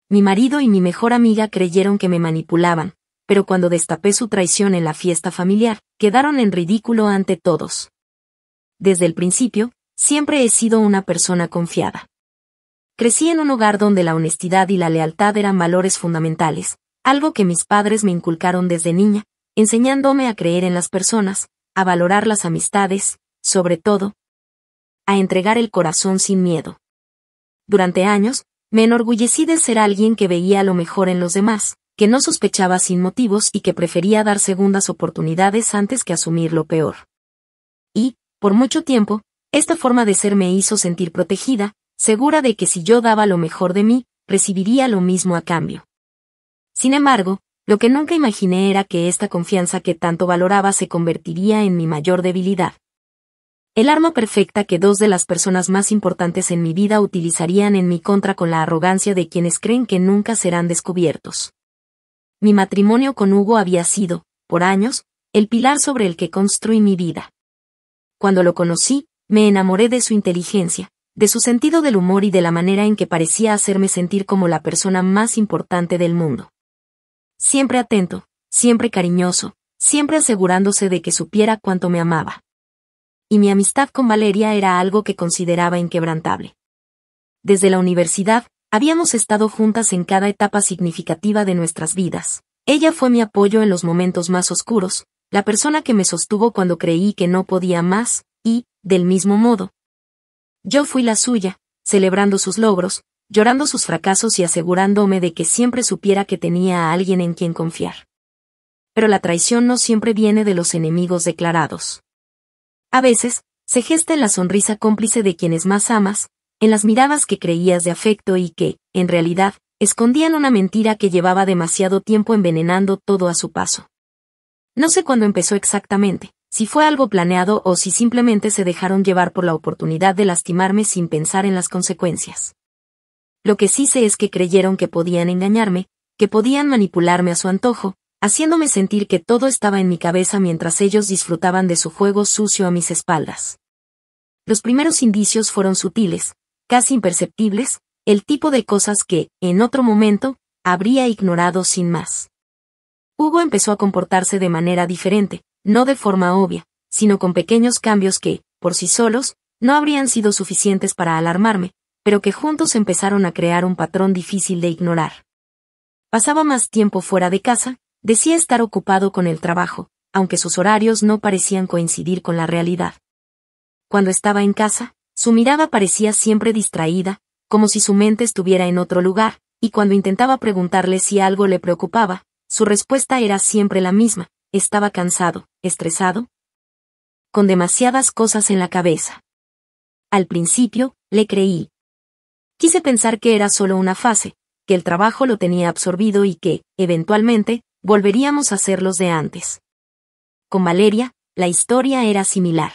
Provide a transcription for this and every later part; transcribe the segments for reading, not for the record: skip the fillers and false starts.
mi marido y mi mejor amiga creyeron que me manipulaban, pero cuando destapé su traición en la fiesta familiar, quedaron en ridículo ante todos. Desde el principio, siempre he sido una persona confiada. Crecí en un hogar donde la honestidad y la lealtad eran valores fundamentales, algo que mis padres me inculcaron desde niña, enseñándome a creer en las personas, a valorar las amistades, sobre todo, a entregar el corazón sin miedo. Durante años, me enorgullecí de ser alguien que veía lo mejor en los demás, que no sospechaba sin motivos y que prefería dar segundas oportunidades antes que asumir lo peor. Y, por mucho tiempo, esta forma de ser me hizo sentir protegida, segura de que si yo daba lo mejor de mí, recibiría lo mismo a cambio. Sin embargo, lo que nunca imaginé era que esta confianza que tanto valoraba se convertiría en mi mayor debilidad. El arma perfecta que dos de las personas más importantes en mi vida utilizarían en mi contra con la arrogancia de quienes creen que nunca serán descubiertos. Mi matrimonio con Hugo había sido, por años, el pilar sobre el que construí mi vida. Cuando lo conocí, me enamoré de su inteligencia, de su sentido del humor y de la manera en que parecía hacerme sentir como la persona más importante del mundo. Siempre atento, siempre cariñoso, siempre asegurándose de que supiera cuánto me amaba. Y mi amistad con Valeria era algo que consideraba inquebrantable. Desde la universidad, habíamos estado juntas en cada etapa significativa de nuestras vidas. Ella fue mi apoyo en los momentos más oscuros, la persona que me sostuvo cuando creí que no podía más, y, del mismo modo, yo fui la suya, celebrando sus logros, llorando sus fracasos y asegurándome de que siempre supiera que tenía a alguien en quien confiar. Pero la traición no siempre viene de los enemigos declarados. A veces, se gesta en la sonrisa cómplice de quienes más amas, en las miradas que creías de afecto y que, en realidad, escondían una mentira que llevaba demasiado tiempo envenenando todo a su paso. No sé cuándo empezó exactamente, si fue algo planeado o si simplemente se dejaron llevar por la oportunidad de lastimarme sin pensar en las consecuencias. Lo que sí sé es que creyeron que podían engañarme, que podían manipularme a su antojo, haciéndome sentir que todo estaba en mi cabeza mientras ellos disfrutaban de su juego sucio a mis espaldas. Los primeros indicios fueron sutiles, casi imperceptibles, el tipo de cosas que, en otro momento, habría ignorado sin más. Hugo empezó a comportarse de manera diferente, no de forma obvia, sino con pequeños cambios que, por sí solos, no habrían sido suficientes para alarmarme, pero que juntos empezaron a crear un patrón difícil de ignorar. Pasaba más tiempo fuera de casa, decía estar ocupado con el trabajo, aunque sus horarios no parecían coincidir con la realidad. Cuando estaba en casa, su mirada parecía siempre distraída, como si su mente estuviera en otro lugar, y cuando intentaba preguntarle si algo le preocupaba, su respuesta era siempre la misma: estaba cansado, estresado, con demasiadas cosas en la cabeza. Al principio, le creí. Quise pensar que era solo una fase, que el trabajo lo tenía absorbido y que, eventualmente, volveríamos a ser los de antes. Con Valeria, la historia era similar.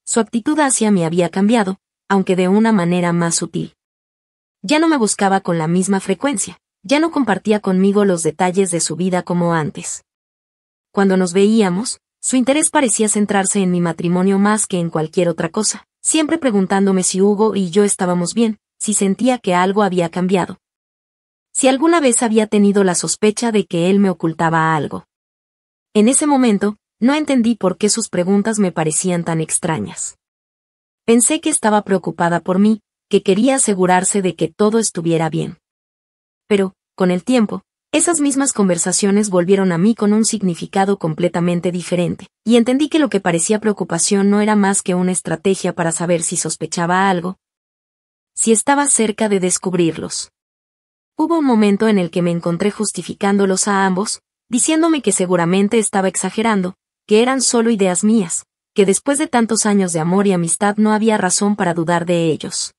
Su actitud hacia mí había cambiado, aunque de una manera más sutil. Ya no me buscaba con la misma frecuencia, ya no compartía conmigo los detalles de su vida como antes. Cuando nos veíamos, su interés parecía centrarse en mi matrimonio más que en cualquier otra cosa, siempre preguntándome si Hugo y yo estábamos bien, si sentía que algo había cambiado. Si alguna vez había tenido la sospecha de que él me ocultaba algo. En ese momento, no entendí por qué sus preguntas me parecían tan extrañas. Pensé que estaba preocupada por mí, que quería asegurarse de que todo estuviera bien. Pero, con el tiempo, esas mismas conversaciones volvieron a mí con un significado completamente diferente, y entendí que lo que parecía preocupación no era más que una estrategia para saber si sospechaba algo, si estaba cerca de descubrirlos. Hubo un momento en el que me encontré justificándolos a ambos, diciéndome que seguramente estaba exagerando, que eran solo ideas mías, que después de tantos años de amor y amistad no había razón para dudar de ellos.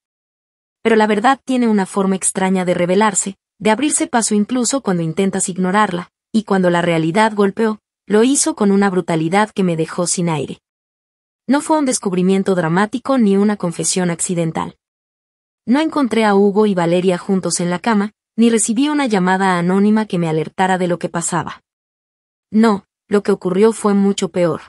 Pero la verdad tiene una forma extraña de revelarse, de abrirse paso incluso cuando intentas ignorarla, y cuando la realidad golpeó, lo hizo con una brutalidad que me dejó sin aire. No fue un descubrimiento dramático ni una confesión accidental. No encontré a Hugo y Valeria juntos en la cama, ni recibí una llamada anónima que me alertara de lo que pasaba. No, lo que ocurrió fue mucho peor.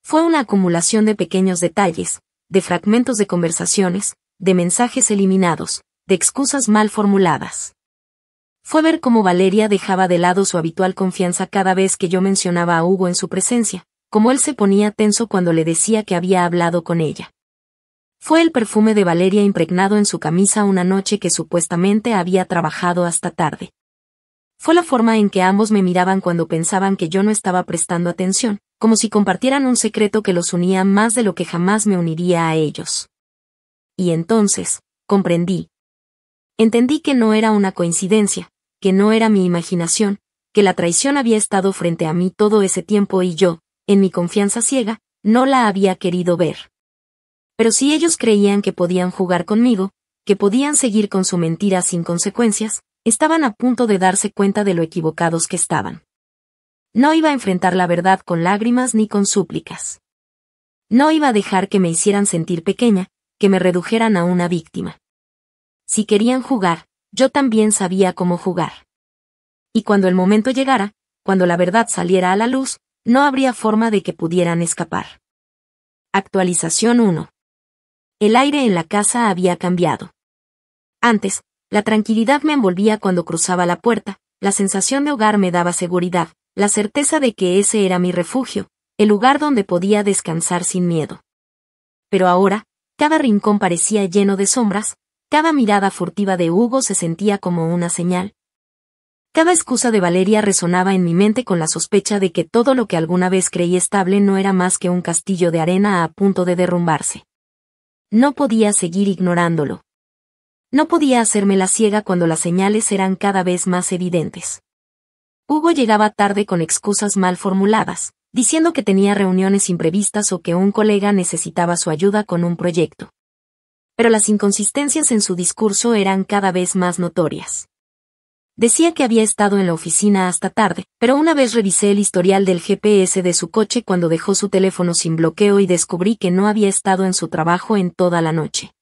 Fue una acumulación de pequeños detalles, de fragmentos de conversaciones, de mensajes eliminados, de excusas mal formuladas. fue ver cómo Valeria dejaba de lado su habitual confianza cada vez que yo mencionaba a Hugo en su presencia, cómo él se ponía tenso cuando le decía que había hablado con ella. Fue el perfume de Valeria impregnado en su camisa una noche que supuestamente había trabajado hasta tarde. Fue la forma en que ambos me miraban cuando pensaban que yo no estaba prestando atención, como si compartieran un secreto que los unía más de lo que jamás me uniría a ellos. Y entonces, comprendí. Entendí que no era una coincidencia, que no era mi imaginación, que la traición había estado frente a mí todo ese tiempo y yo, en mi confianza ciega, no la había querido ver. Pero si ellos creían que podían jugar conmigo, que podían seguir con su mentira sin consecuencias, estaban a punto de darse cuenta de lo equivocados que estaban. No iba a enfrentar la verdad con lágrimas ni con súplicas. No iba a dejar que me hicieran sentir pequeña, que me redujeran a una víctima. Si querían jugar, yo también sabía cómo jugar. Y cuando el momento llegara, cuando la verdad saliera a la luz, no habría forma de que pudieran escapar. Actualización 1. El aire en la casa había cambiado. Antes, la tranquilidad me envolvía cuando cruzaba la puerta, la sensación de hogar me daba seguridad, la certeza de que ese era mi refugio, el lugar donde podía descansar sin miedo. Pero ahora, cada rincón parecía lleno de sombras, cada mirada furtiva de Hugo se sentía como una señal. Cada excusa de Valeria resonaba en mi mente con la sospecha de que todo lo que alguna vez creí estable no era más que un castillo de arena a punto de derrumbarse. No podía seguir ignorándolo. No podía hacerme la ciega cuando las señales eran cada vez más evidentes. Hugo llegaba tarde con excusas mal formuladas, diciendo que tenía reuniones imprevistas o que un colega necesitaba su ayuda con un proyecto. Pero las inconsistencias en su discurso eran cada vez más notorias. Decía que había estado en la oficina hasta tarde, pero una vez revisé el historial del GPS de su coche cuando dejó su teléfono sin bloqueo y descubrí que no había estado en su trabajo en toda la noche.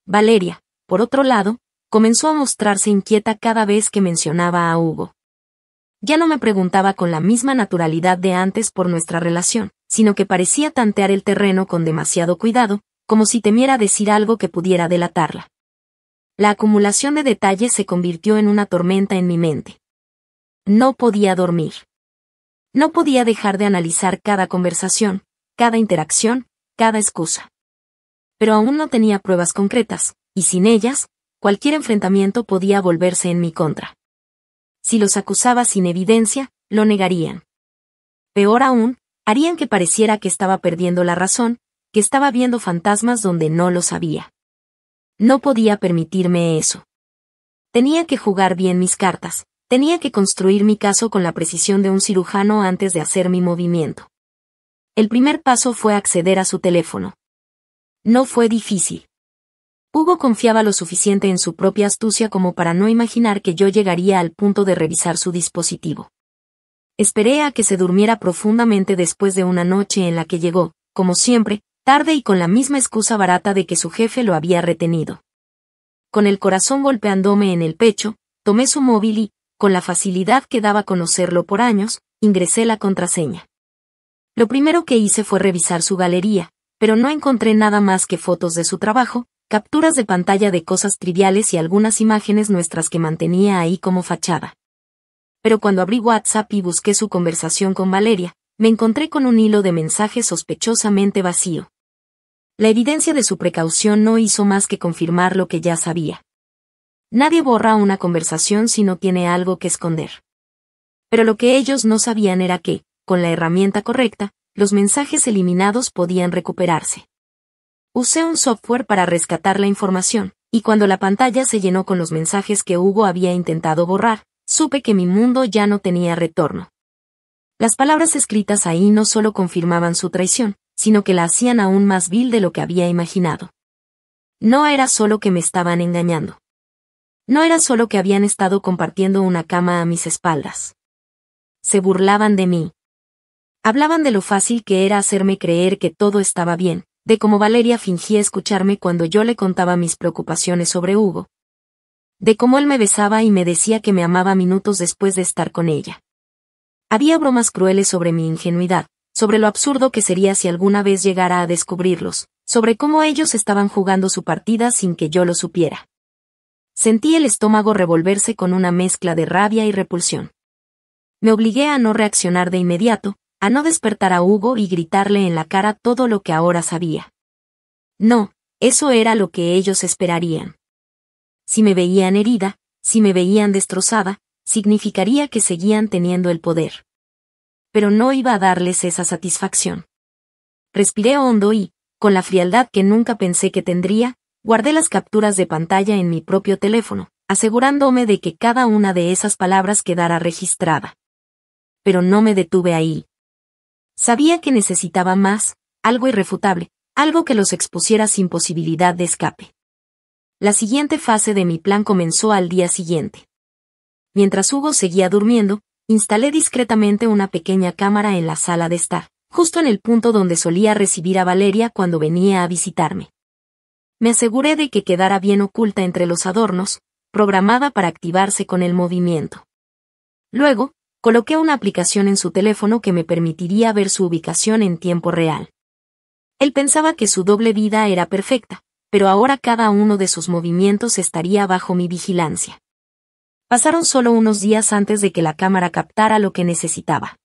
Valeria, por otro lado, comenzó a mostrarse inquieta cada vez que mencionaba a Hugo. Ya no me preguntaba con la misma naturalidad de antes por nuestra relación, sino que parecía tantear el terreno con demasiado cuidado, como si temiera decir algo que pudiera delatarla. La acumulación de detalles se convirtió en una tormenta en mi mente. No podía dormir. No podía dejar de analizar cada conversación, cada interacción, cada excusa. Pero aún no tenía pruebas concretas, y sin ellas, cualquier enfrentamiento podía volverse en mi contra. Si los acusaba sin evidencia, lo negarían. Peor aún, harían que pareciera que estaba perdiendo la razón, que estaba viendo fantasmas donde no lo sabía. No podía permitirme eso. Tenía que jugar bien mis cartas, tenía que construir mi caso con la precisión de un cirujano antes de hacer mi movimiento. El primer paso fue acceder a su teléfono. No fue difícil. Hugo confiaba lo suficiente en su propia astucia como para no imaginar que yo llegaría al punto de revisar su dispositivo. Esperé a que se durmiera profundamente después de una noche en la que llegó, como siempre, tarde y con la misma excusa barata de que su jefe lo había retenido. Con el corazón golpeándome en el pecho, tomé su móvil y, con la facilidad que daba conocerlo por años, ingresé la contraseña. Lo primero que hice fue revisar su galería, pero no encontré nada más que fotos de su trabajo, capturas de pantalla de cosas triviales y algunas imágenes nuestras que mantenía ahí como fachada. Pero cuando abrí WhatsApp y busqué su conversación con Valeria, me encontré con un hilo de mensajes sospechosamente vacío. La evidencia de su precaución no hizo más que confirmar lo que ya sabía. Nadie borra una conversación si no tiene algo que esconder. Pero lo que ellos no sabían era que, con la herramienta correcta, los mensajes eliminados podían recuperarse. Usé un software para rescatar la información, y cuando la pantalla se llenó con los mensajes que Hugo había intentado borrar, supe que mi mundo ya no tenía retorno. Las palabras escritas ahí no solo confirmaban su traición, sino que la hacían aún más vil de lo que había imaginado. No era solo que me estaban engañando. No era solo que habían estado compartiendo una cama a mis espaldas. Se burlaban de mí. Hablaban de lo fácil que era hacerme creer que todo estaba bien, de cómo Valeria fingía escucharme cuando yo le contaba mis preocupaciones sobre Hugo. De cómo él me besaba y me decía que me amaba minutos después de estar con ella. Había bromas crueles sobre mi ingenuidad, sobre lo absurdo que sería si alguna vez llegara a descubrirlos, sobre cómo ellos estaban jugando su partida sin que yo lo supiera. Sentí el estómago revolverse con una mezcla de rabia y repulsión. Me obligué a no reaccionar de inmediato, a no despertar a Hugo y gritarle en la cara todo lo que ahora sabía. No, eso era lo que ellos esperarían. Si me veían herida, si me veían destrozada, significaría que seguían teniendo el poder. Pero no iba a darles esa satisfacción. Respiré hondo y, con la frialdad que nunca pensé que tendría, guardé las capturas de pantalla en mi propio teléfono, asegurándome de que cada una de esas palabras quedara registrada. Pero no me detuve ahí. Sabía que necesitaba más, algo irrefutable, algo que los expusiera sin posibilidad de escape. La siguiente fase de mi plan comenzó al día siguiente. Mientras Hugo seguía durmiendo, instalé discretamente una pequeña cámara en la sala de estar, justo en el punto donde solía recibir a Valeria cuando venía a visitarme. Me aseguré de que quedara bien oculta entre los adornos, programada para activarse con el movimiento. Luego, coloqué una aplicación en su teléfono que me permitiría ver su ubicación en tiempo real. Él pensaba que su doble vida era perfecta, pero ahora cada uno de sus movimientos estaría bajo mi vigilancia. Pasaron solo unos días antes de que la cámara captara lo que necesitaba.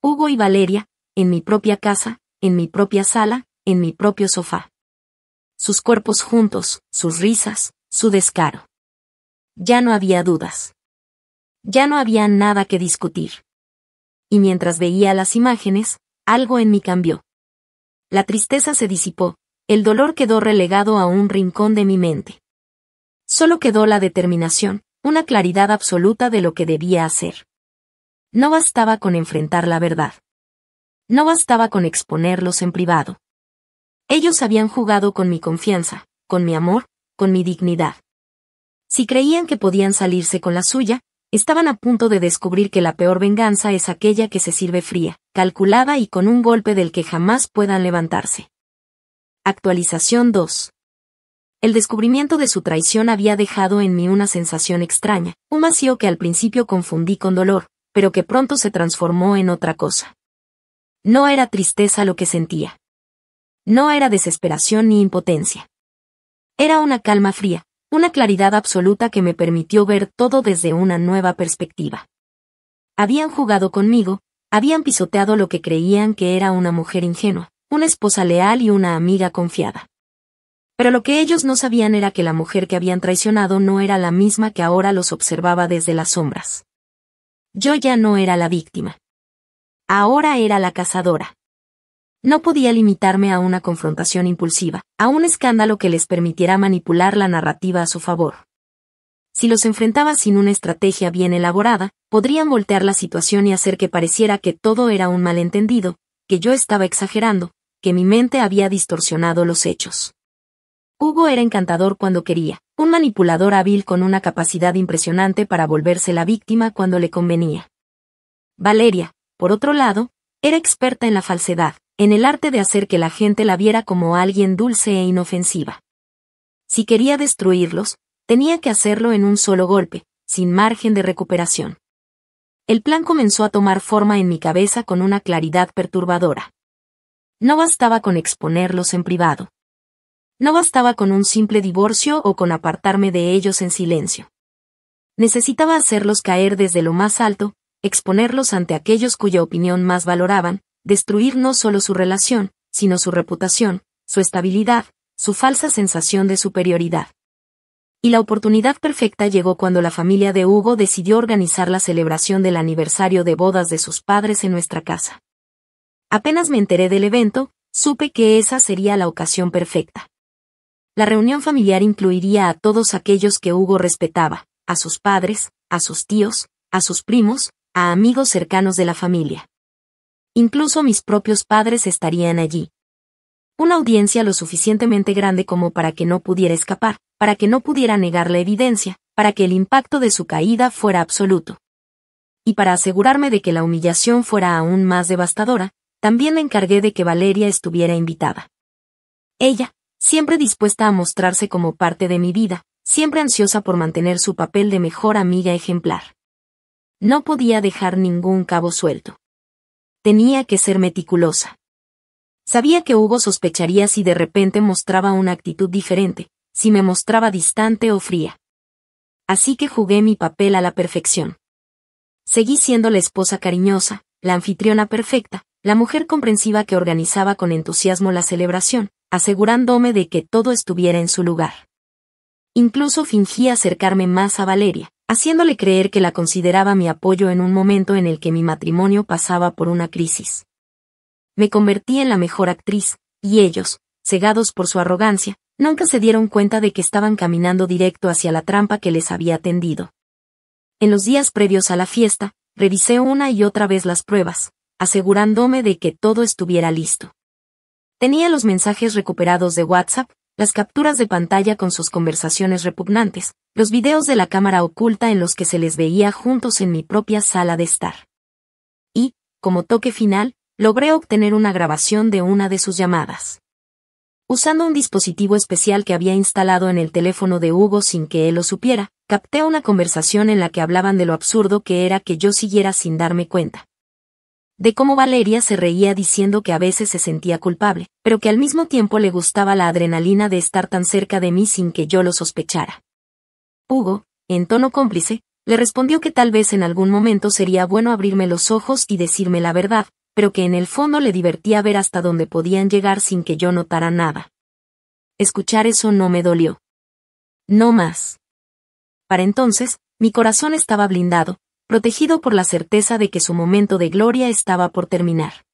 Hugo y Valeria, en mi propia casa, en mi propia sala, en mi propio sofá. Sus cuerpos juntos, sus risas, su descaro. Ya no había dudas. Ya no había nada que discutir. Y mientras veía las imágenes, algo en mí cambió. La tristeza se disipó, el dolor quedó relegado a un rincón de mi mente. Solo quedó la determinación, una claridad absoluta de lo que debía hacer. No bastaba con enfrentar la verdad. No bastaba con exponerlos en privado. Ellos habían jugado con mi confianza, con mi amor, con mi dignidad. Si creían que podían salirse con la suya, estaban a punto de descubrir que la peor venganza es aquella que se sirve fría, calculada y con un golpe del que jamás puedan levantarse. Actualización 2. El descubrimiento de su traición había dejado en mí una sensación extraña, un vacío que al principio confundí con dolor, pero que pronto se transformó en otra cosa. No era tristeza lo que sentía. No era desesperación ni impotencia. Era una calma fría, una claridad absoluta que me permitió ver todo desde una nueva perspectiva. Habían jugado conmigo, habían pisoteado lo que creían que era una mujer ingenua, una esposa leal y una amiga confiada. Pero lo que ellos no sabían era que la mujer que habían traicionado no era la misma que ahora los observaba desde las sombras. Yo ya no era la víctima. Ahora era la cazadora. No podía limitarme a una confrontación impulsiva, a un escándalo que les permitiera manipular la narrativa a su favor. Si los enfrentaba sin una estrategia bien elaborada, podrían voltear la situación y hacer que pareciera que todo era un malentendido, que yo estaba exagerando, que mi mente había distorsionado los hechos. Hugo era encantador cuando quería, un manipulador hábil con una capacidad impresionante para volverse la víctima cuando le convenía. Valeria, por otro lado, era experta en la falsedad, en el arte de hacer que la gente la viera como alguien dulce e inofensiva. Si quería destruirlos, tenía que hacerlo en un solo golpe, sin margen de recuperación. El plan comenzó a tomar forma en mi cabeza con una claridad perturbadora. No bastaba con exponerlos en privado. No bastaba con un simple divorcio o con apartarme de ellos en silencio. Necesitaba hacerlos caer desde lo más alto, exponerlos ante aquellos cuya opinión más valoraban, destruir no solo su relación, sino su reputación, su estabilidad, su falsa sensación de superioridad. Y la oportunidad perfecta llegó cuando la familia de Hugo decidió organizar la celebración del aniversario de bodas de sus padres en nuestra casa. Apenas me enteré del evento, supe que esa sería la ocasión perfecta. La reunión familiar incluiría a todos aquellos que Hugo respetaba, a sus padres, a sus tíos, a sus primos, a amigos cercanos de la familia. Incluso mis propios padres estarían allí. Una audiencia lo suficientemente grande como para que no pudiera escapar, para que no pudiera negar la evidencia, para que el impacto de su caída fuera absoluto. Y para asegurarme de que la humillación fuera aún más devastadora, también me encargué de que Valeria estuviera invitada. Ella, siempre dispuesta a mostrarse como parte de mi vida, siempre ansiosa por mantener su papel de mejor amiga ejemplar. No podía dejar ningún cabo suelto. Tenía que ser meticulosa. Sabía que Hugo sospecharía si de repente mostraba una actitud diferente, si me mostraba distante o fría. así que jugué mi papel a la perfección. Seguí siendo la esposa cariñosa, la anfitriona perfecta, la mujer comprensiva que organizaba con entusiasmo la celebración, asegurándome de que todo estuviera en su lugar. Incluso fingí acercarme más a Valeria, haciéndole creer que la consideraba mi apoyo en un momento en el que mi matrimonio pasaba por una crisis. Me convertí en la mejor actriz, y ellos, cegados por su arrogancia, nunca se dieron cuenta de que estaban caminando directo hacia la trampa que les había tendido. En los días previos a la fiesta, revisé una y otra vez las pruebas, asegurándome de que todo estuviera listo. Tenía los mensajes recuperados de WhatsApp, las capturas de pantalla con sus conversaciones repugnantes, los videos de la cámara oculta en los que se les veía juntos en mi propia sala de estar. Y, como toque final, logré obtener una grabación de una de sus llamadas. Usando un dispositivo especial que había instalado en el teléfono de Hugo sin que él lo supiera, capté una conversación en la que hablaban de lo absurdo que era que yo siguiera sin darme cuenta. De cómo Valeria se reía diciendo que a veces se sentía culpable, pero que al mismo tiempo le gustaba la adrenalina de estar tan cerca de mí sin que yo lo sospechara. Hugo, en tono cómplice, le respondió que tal vez en algún momento sería bueno abrirme los ojos y decirme la verdad, pero que en el fondo le divertía ver hasta dónde podían llegar sin que yo notara nada. Escuchar eso no me dolió. No más. Para entonces, mi corazón estaba blindado, protegido por la certeza de que su momento de gloria estaba por terminar.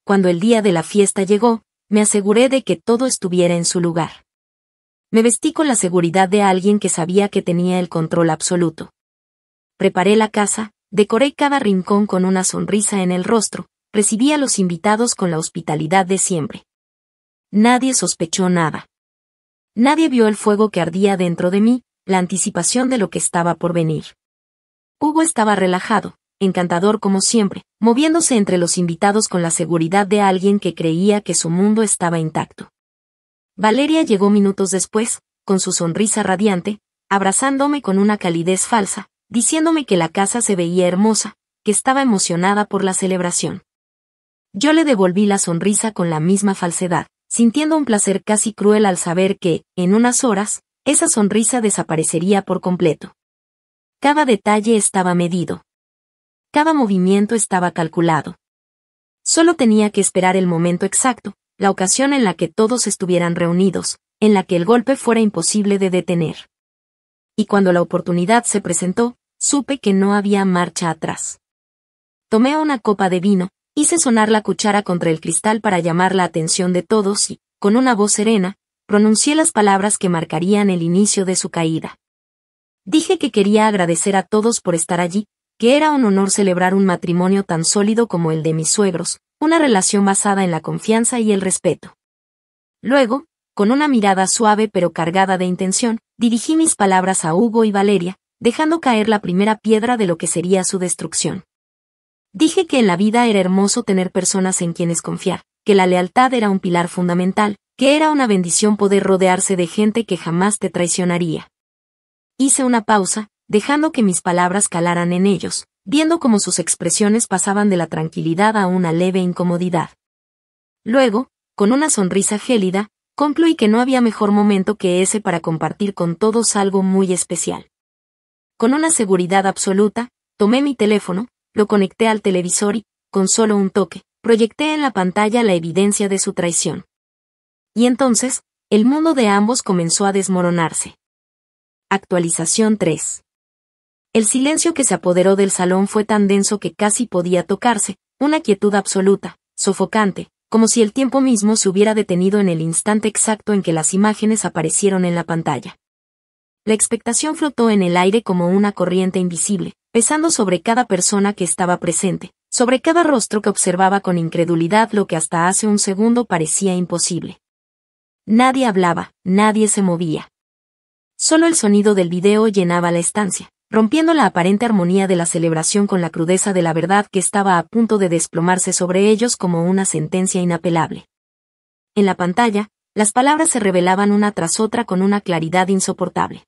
Cuando el día de la fiesta llegó, me aseguré de que todo estuviera en su lugar. Me vestí con la seguridad de alguien que sabía que tenía el control absoluto. Preparé la casa, decoré cada rincón con una sonrisa en el rostro, recibí a los invitados con la hospitalidad de siempre. Nadie sospechó nada. Nadie vio el fuego que ardía dentro de mí, la anticipación de lo que estaba por venir. Hugo estaba relajado, encantador como siempre, moviéndose entre los invitados con la seguridad de alguien que creía que su mundo estaba intacto. Valeria llegó minutos después, con su sonrisa radiante, abrazándome con una calidez falsa, diciéndome que la casa se veía hermosa, que estaba emocionada por la celebración. Yo le devolví la sonrisa con la misma falsedad, sintiendo un placer casi cruel al saber que, en unas horas, esa sonrisa desaparecería por completo. Cada detalle estaba medido. Cada movimiento estaba calculado. Solo tenía que esperar el momento exacto, la ocasión en la que todos estuvieran reunidos, en la que el golpe fuera imposible de detener. Y cuando la oportunidad se presentó, supe que no había marcha atrás. Tomé una copa de vino, hice sonar la cuchara contra el cristal para llamar la atención de todos y, con una voz serena, pronuncié las palabras que marcarían el inicio de su caída. Dije que quería agradecer a todos por estar allí, que era un honor celebrar un matrimonio tan sólido como el de mis suegros, una relación basada en la confianza y el respeto. Luego, con una mirada suave pero cargada de intención, dirigí mis palabras a Hugo y Valeria, dejando caer la primera piedra de lo que sería su destrucción. Dije que en la vida era hermoso tener personas en quienes confiar, que la lealtad era un pilar fundamental, que era una bendición poder rodearse de gente que jamás te traicionaría. Hice una pausa, dejando que mis palabras calaran en ellos, viendo cómo sus expresiones pasaban de la tranquilidad a una leve incomodidad. Luego, con una sonrisa gélida, concluí que no había mejor momento que ese para compartir con todos algo muy especial. Con una seguridad absoluta, tomé mi teléfono, lo conecté al televisor y, con solo un toque, proyecté en la pantalla la evidencia de su traición. Y entonces, el mundo de ambos comenzó a desmoronarse. Actualización 3. El silencio que se apoderó del salón fue tan denso que casi podía tocarse, una quietud absoluta, sofocante, como si el tiempo mismo se hubiera detenido en el instante exacto en que las imágenes aparecieron en la pantalla. La expectación flotó en el aire como una corriente invisible, pesando sobre cada persona que estaba presente, sobre cada rostro que observaba con incredulidad lo que hasta hace un segundo parecía imposible. Nadie hablaba, nadie se movía. Solo el sonido del video llenaba la estancia, rompiendo la aparente armonía de la celebración con la crudeza de la verdad que estaba a punto de desplomarse sobre ellos como una sentencia inapelable. En la pantalla, las palabras se revelaban una tras otra con una claridad insoportable.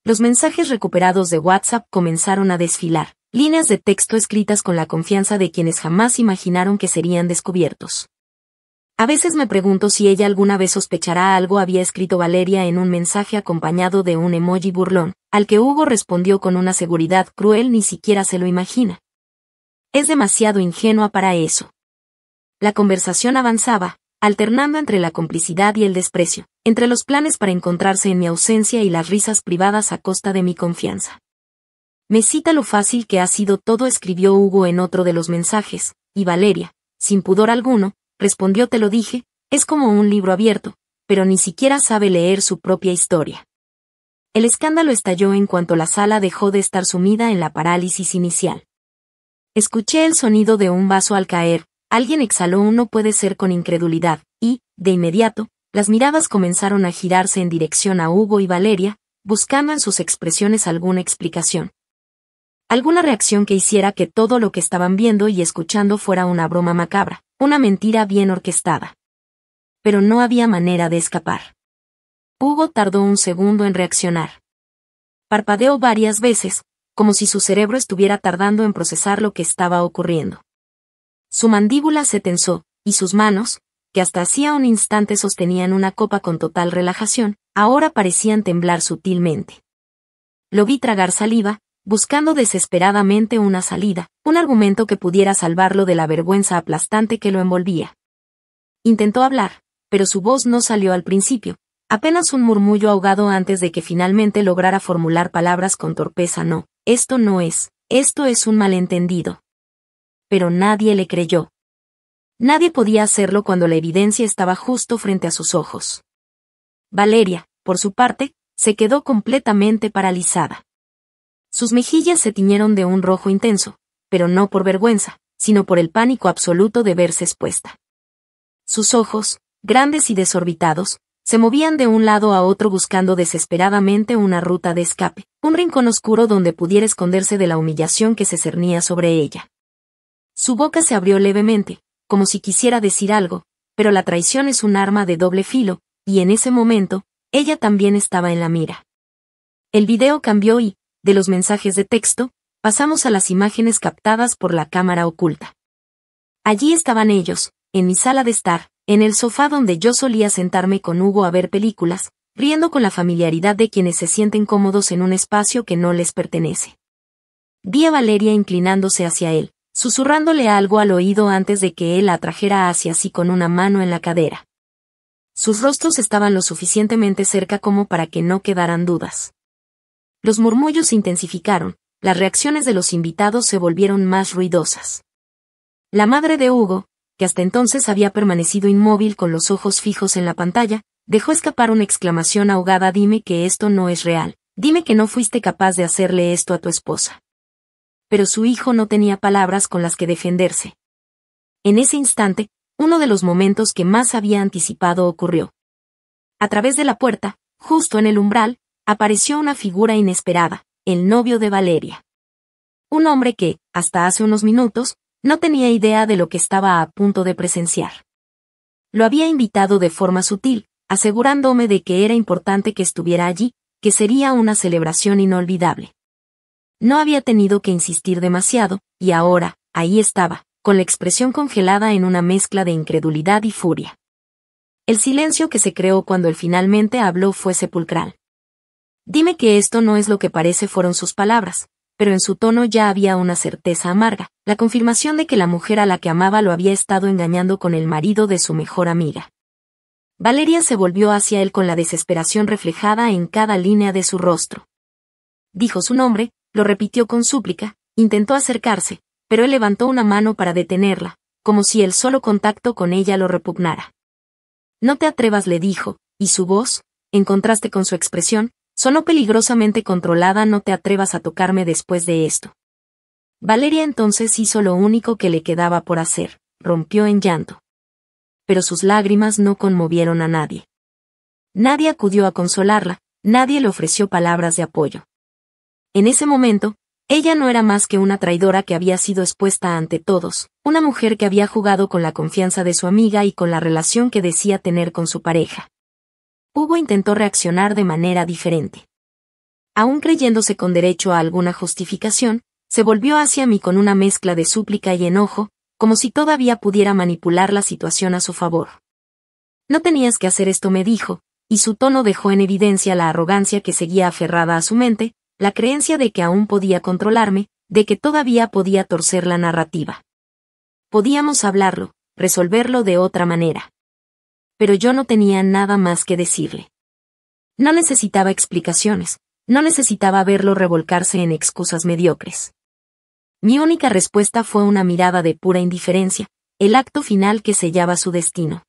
Los mensajes recuperados de WhatsApp comenzaron a desfilar, líneas de texto escritas con la confianza de quienes jamás imaginaron que serían descubiertos. A veces me pregunto si ella alguna vez sospechará algo, había escrito Valeria en un mensaje acompañado de un emoji burlón, al que Hugo respondió con una seguridad cruel, ni siquiera se lo imagina. Es demasiado ingenua para eso. La conversación avanzaba, alternando entre la complicidad y el desprecio, entre los planes para encontrarse en mi ausencia y las risas privadas a costa de mi confianza. Me cita lo fácil que ha sido todo, escribió Hugo en otro de los mensajes, y Valeria, sin pudor alguno, respondió: te lo dije, es como un libro abierto, pero ni siquiera sabe leer su propia historia. El escándalo estalló en cuanto la sala dejó de estar sumida en la parálisis inicial. Escuché el sonido de un vaso al caer, alguien exhaló un no puede ser con incredulidad, y, de inmediato, las miradas comenzaron a girarse en dirección a Hugo y Valeria, buscando en sus expresiones alguna explicación. Alguna reacción que hiciera que todo lo que estaban viendo y escuchando fuera una broma macabra, una mentira bien orquestada. Pero no había manera de escapar. Hugo tardó un segundo en reaccionar. Parpadeó varias veces, como si su cerebro estuviera tardando en procesar lo que estaba ocurriendo. Su mandíbula se tensó, y sus manos, que hasta hacía un instante sostenían una copa con total relajación, ahora parecían temblar sutilmente. Lo vi tragar saliva, buscando desesperadamente una salida, un argumento que pudiera salvarlo de la vergüenza aplastante que lo envolvía. Intentó hablar, pero su voz no salió al principio, apenas un murmullo ahogado antes de que finalmente lograra formular palabras con torpeza: no, esto no es, esto es un malentendido. Pero nadie le creyó. Nadie podía hacerlo cuando la evidencia estaba justo frente a sus ojos. Valeria, por su parte, se quedó completamente paralizada. Sus mejillas se tiñeron de un rojo intenso, pero no por vergüenza, sino por el pánico absoluto de verse expuesta. Sus ojos, grandes y desorbitados, se movían de un lado a otro buscando desesperadamente una ruta de escape, un rincón oscuro donde pudiera esconderse de la humillación que se cernía sobre ella. Su boca se abrió levemente, como si quisiera decir algo, pero la traición es un arma de doble filo, y en ese momento, ella también estaba en la mira. El video cambió y, de los mensajes de texto, pasamos a las imágenes captadas por la cámara oculta. Allí estaban ellos, en mi sala de estar, en el sofá donde yo solía sentarme con Hugo a ver películas, riendo con la familiaridad de quienes se sienten cómodos en un espacio que no les pertenece. Vi a Valeria inclinándose hacia él, susurrándole algo al oído antes de que él la atrajera hacia sí con una mano en la cadera. Sus rostros estaban lo suficientemente cerca como para que no quedaran dudas. Los murmullos se intensificaron, las reacciones de los invitados se volvieron más ruidosas. La madre de Hugo, que hasta entonces había permanecido inmóvil con los ojos fijos en la pantalla, dejó escapar una exclamación ahogada: dime que esto no es real, dime que no fuiste capaz de hacerle esto a tu esposa. Pero su hijo no tenía palabras con las que defenderse. En ese instante, uno de los momentos que más había anticipado ocurrió. A través de la puerta, justo en el umbral, apareció una figura inesperada, el novio de Valeria. Un hombre que, hasta hace unos minutos, no tenía idea de lo que estaba a punto de presenciar. Lo había invitado de forma sutil, asegurándome de que era importante que estuviera allí, que sería una celebración inolvidable. No había tenido que insistir demasiado, y ahora, ahí estaba, con la expresión congelada en una mezcla de incredulidad y furia. El silencio que se creó cuando él finalmente habló fue sepulcral. Dime que esto no es lo que parece, fueron sus palabras, pero en su tono ya había una certeza amarga, la confirmación de que la mujer a la que amaba lo había estado engañando con el marido de su mejor amiga. Valeria se volvió hacia él con la desesperación reflejada en cada línea de su rostro. Dijo su nombre, lo repitió con súplica, intentó acercarse, pero él levantó una mano para detenerla, como si el solo contacto con ella lo repugnara. No te atrevas, le dijo, y su voz, en contraste con su expresión, sonó peligrosamente controlada: no te atrevas a tocarme después de esto. Valeria entonces hizo lo único que le quedaba por hacer, rompió en llanto. Pero sus lágrimas no conmovieron a nadie. Nadie acudió a consolarla, nadie le ofreció palabras de apoyo. En ese momento, ella no era más que una traidora que había sido expuesta ante todos, una mujer que había jugado con la confianza de su amiga y con la relación que decía tener con su pareja. Hugo intentó reaccionar de manera diferente. Aún creyéndose con derecho a alguna justificación, se volvió hacia mí con una mezcla de súplica y enojo, como si todavía pudiera manipular la situación a su favor. No tenías que hacer esto, me dijo, y su tono dejó en evidencia la arrogancia que seguía aferrada a su mente, la creencia de que aún podía controlarme, de que todavía podía torcer la narrativa. Podíamos hablarlo, resolverlo de otra manera. Pero yo no tenía nada más que decirle. No necesitaba explicaciones, no necesitaba verlo revolcarse en excusas mediocres. Mi única respuesta fue una mirada de pura indiferencia, el acto final que sellaba su destino.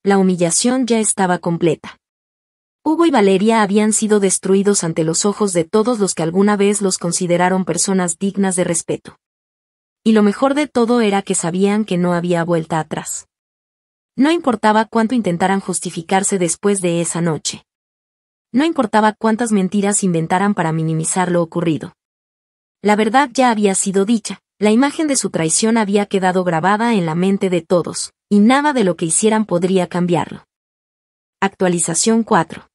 La humillación ya estaba completa. Hugo y Valeria habían sido destruidos ante los ojos de todos los que alguna vez los consideraron personas dignas de respeto. Y lo mejor de todo era que sabían que no había vuelta atrás. No importaba cuánto intentaran justificarse después de esa noche. No importaba cuántas mentiras inventaran para minimizar lo ocurrido. La verdad ya había sido dicha, la imagen de su traición había quedado grabada en la mente de todos, y nada de lo que hicieran podría cambiarlo. Actualización 4.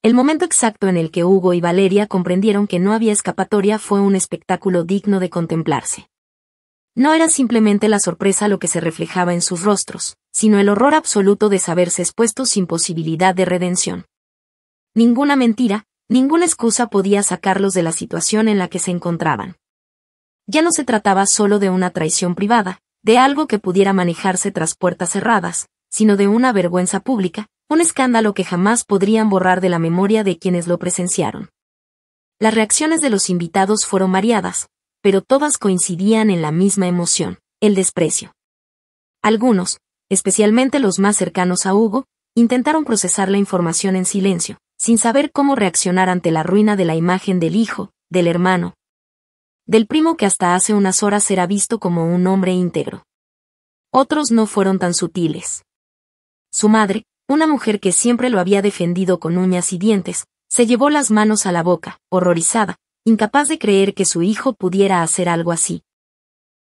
El momento exacto en el que Hugo y Valeria comprendieron que no había escapatoria fue un espectáculo digno de contemplarse. No era simplemente la sorpresa lo que se reflejaba en sus rostros, sino el horror absoluto de saberse expuestos sin posibilidad de redención. Ninguna mentira, ninguna excusa podía sacarlos de la situación en la que se encontraban. Ya no se trataba solo de una traición privada, de algo que pudiera manejarse tras puertas cerradas, sino de una vergüenza pública, un escándalo que jamás podrían borrar de la memoria de quienes lo presenciaron. Las reacciones de los invitados fueron variadas, pero todas coincidían en la misma emoción, el desprecio. Algunos, especialmente los más cercanos a Hugo, intentaron procesar la información en silencio, sin saber cómo reaccionar ante la ruina de la imagen del hijo, del hermano, del primo que hasta hace unas horas era visto como un hombre íntegro. Otros no fueron tan sutiles. Su madre, una mujer que siempre lo había defendido con uñas y dientes, se llevó las manos a la boca, horrorizada, incapaz de creer que su hijo pudiera hacer algo así.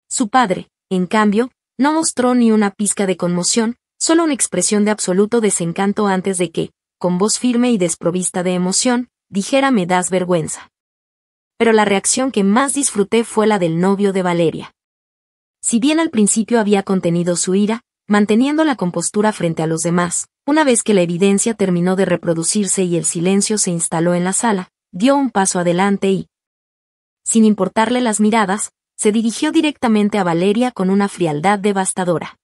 Su padre, en cambio, no mostró ni una pizca de conmoción, solo una expresión de absoluto desencanto antes de que, con voz firme y desprovista de emoción, dijera: «Me das vergüenza». Pero la reacción que más disfruté fue la del novio de Valeria. Si bien al principio había contenido su ira, manteniendo la compostura frente a los demás, una vez que la evidencia terminó de reproducirse y el silencio se instaló en la sala, dio un paso adelante y, sin importarle las miradas, se dirigió directamente a Valeria con una frialdad devastadora.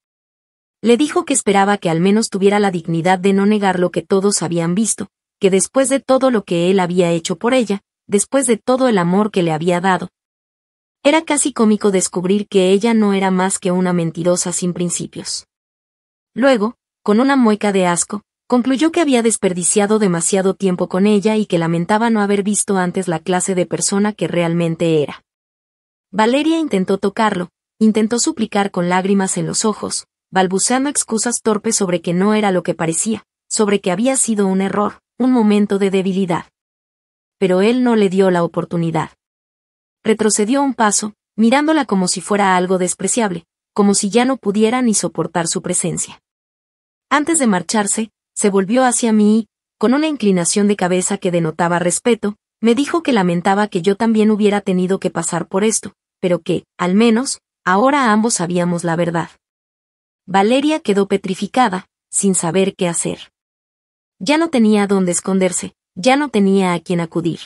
Le dijo que esperaba que al menos tuviera la dignidad de no negar lo que todos habían visto, que después de todo lo que él había hecho por ella, después de todo el amor que le había dado, era casi cómico descubrir que ella no era más que una mentirosa sin principios. Luego, con una mueca de asco, concluyó que había desperdiciado demasiado tiempo con ella y que lamentaba no haber visto antes la clase de persona que realmente era. Valeria intentó tocarlo, intentó suplicar con lágrimas en los ojos, balbuceando excusas torpes sobre que no era lo que parecía, sobre que había sido un error, un momento de debilidad. Pero él no le dio la oportunidad. Retrocedió un paso, mirándola como si fuera algo despreciable, como si ya no pudiera ni soportar su presencia. Antes de marcharse, se volvió hacia mí y, con una inclinación de cabeza que denotaba respeto, me dijo que lamentaba que yo también hubiera tenido que pasar por esto, pero que, al menos, ahora ambos sabíamos la verdad. Valeria quedó petrificada, sin saber qué hacer. Ya no tenía dónde esconderse, ya no tenía a quién acudir.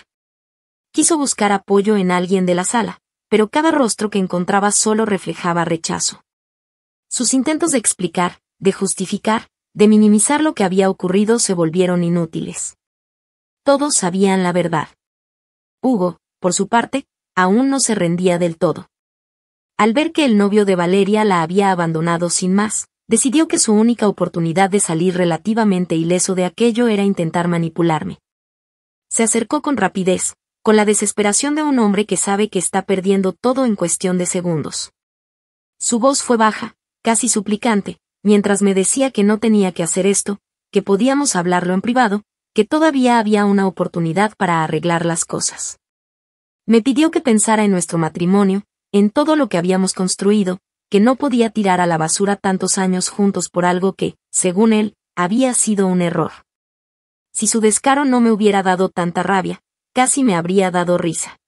Quiso buscar apoyo en alguien de la sala, pero cada rostro que encontraba solo reflejaba rechazo. Sus intentos de explicar, de justificar, de minimizar lo que había ocurrido se volvieron inútiles. Todos sabían la verdad. Hugo, por su parte, aún no se rendía del todo. Al ver que el novio de Valeria la había abandonado sin más, decidió que su única oportunidad de salir relativamente ileso de aquello era intentar manipularme. Se acercó con rapidez, con la desesperación de un hombre que sabe que está perdiendo todo en cuestión de segundos. Su voz fue baja, casi suplicante, mientras me decía que no tenía que hacer esto, que podíamos hablarlo en privado, que todavía había una oportunidad para arreglar las cosas. Me pidió que pensara en nuestro matrimonio, en todo lo que habíamos construido, que no podía tirar a la basura tantos años juntos por algo que, según él, había sido un error. Si su descaro no me hubiera dado tanta rabia, casi me habría dado risa.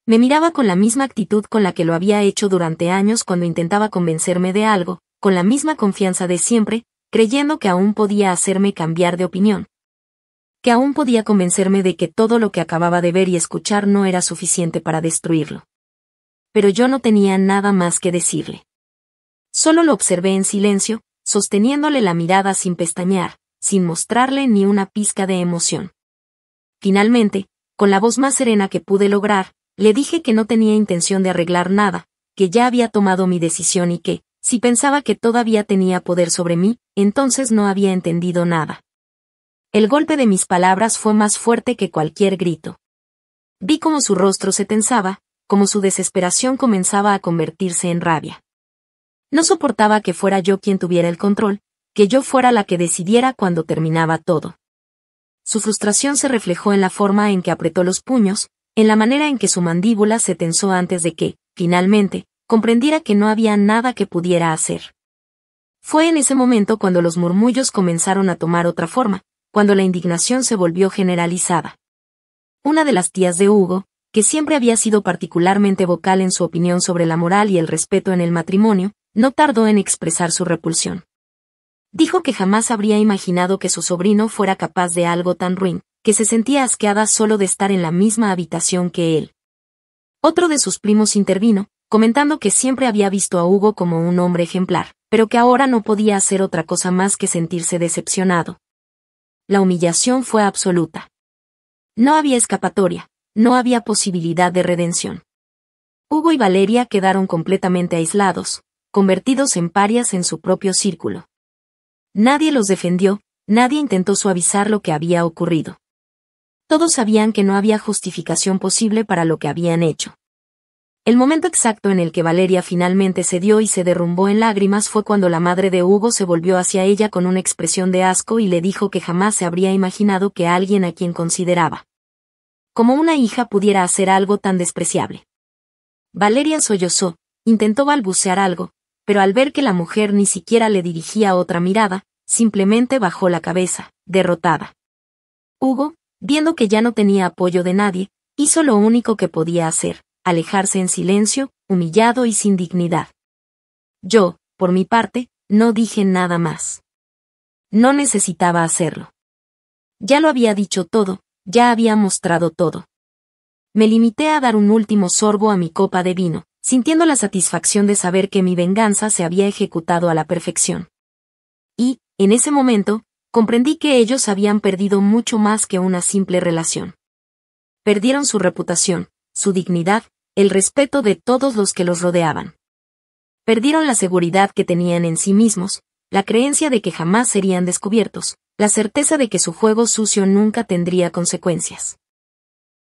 Me miraba con la misma actitud con la que lo había hecho durante años cuando intentaba convencerme de algo, con la misma confianza de siempre, creyendo que aún podía hacerme cambiar de opinión. Que aún podía convencerme de que todo lo que acababa de ver y escuchar no era suficiente para destruirlo. Pero yo no tenía nada más que decirle. Solo lo observé en silencio, sosteniéndole la mirada sin pestañear, sin mostrarle ni una pizca de emoción. Finalmente, con la voz más serena que pude lograr, le dije que no tenía intención de arreglar nada, que ya había tomado mi decisión y que, si pensaba que todavía tenía poder sobre mí, entonces no había entendido nada. El golpe de mis palabras fue más fuerte que cualquier grito. Vi cómo su rostro se tensaba, cómo su desesperación comenzaba a convertirse en rabia. No soportaba que fuera yo quien tuviera el control, que yo fuera la que decidiera cuando terminaba todo. Su frustración se reflejó en la forma en que apretó los puños, en la manera en que su mandíbula se tensó antes de que, finalmente, comprendiera que no había nada que pudiera hacer. Fue en ese momento cuando los murmullos comenzaron a tomar otra forma, cuando la indignación se volvió generalizada. Una de las tías de Hugo, que siempre había sido particularmente vocal en su opinión sobre la moral y el respeto en el matrimonio, no tardó en expresar su repulsión. Dijo que jamás habría imaginado que su sobrino fuera capaz de algo tan ruin, que se sentía asqueada solo de estar en la misma habitación que él. Otro de sus primos intervino, comentando que siempre había visto a Hugo como un hombre ejemplar, pero que ahora no podía hacer otra cosa más que sentirse decepcionado. La humillación fue absoluta. No había escapatoria, no había posibilidad de redención. Hugo y Valeria quedaron completamente aislados, convertidos en parias en su propio círculo. Nadie los defendió, nadie intentó suavizar lo que había ocurrido. Todos sabían que no había justificación posible para lo que habían hecho. El momento exacto en el que Valeria finalmente cedió y se derrumbó en lágrimas fue cuando la madre de Hugo se volvió hacia ella con una expresión de asco y le dijo que jamás se habría imaginado que alguien a quien consideraba como una hija pudiera hacer algo tan despreciable. Valeria sollozó, intentó balbucear algo, pero al ver que la mujer ni siquiera le dirigía otra mirada, simplemente bajó la cabeza, derrotada. Hugo, viendo que ya no tenía apoyo de nadie, hizo lo único que podía hacer, alejarse en silencio, humillado y sin dignidad. Yo, por mi parte, no dije nada más. No necesitaba hacerlo. Ya lo había dicho todo, ya había mostrado todo. Me limité a dar un último sorbo a mi copa de vino, sintiendo la satisfacción de saber que mi venganza se había ejecutado a la perfección. Y, en ese momento, comprendí que ellos habían perdido mucho más que una simple relación. Perdieron su reputación, su dignidad, el respeto de todos los que los rodeaban. Perdieron la seguridad que tenían en sí mismos, la creencia de que jamás serían descubiertos, la certeza de que su juego sucio nunca tendría consecuencias.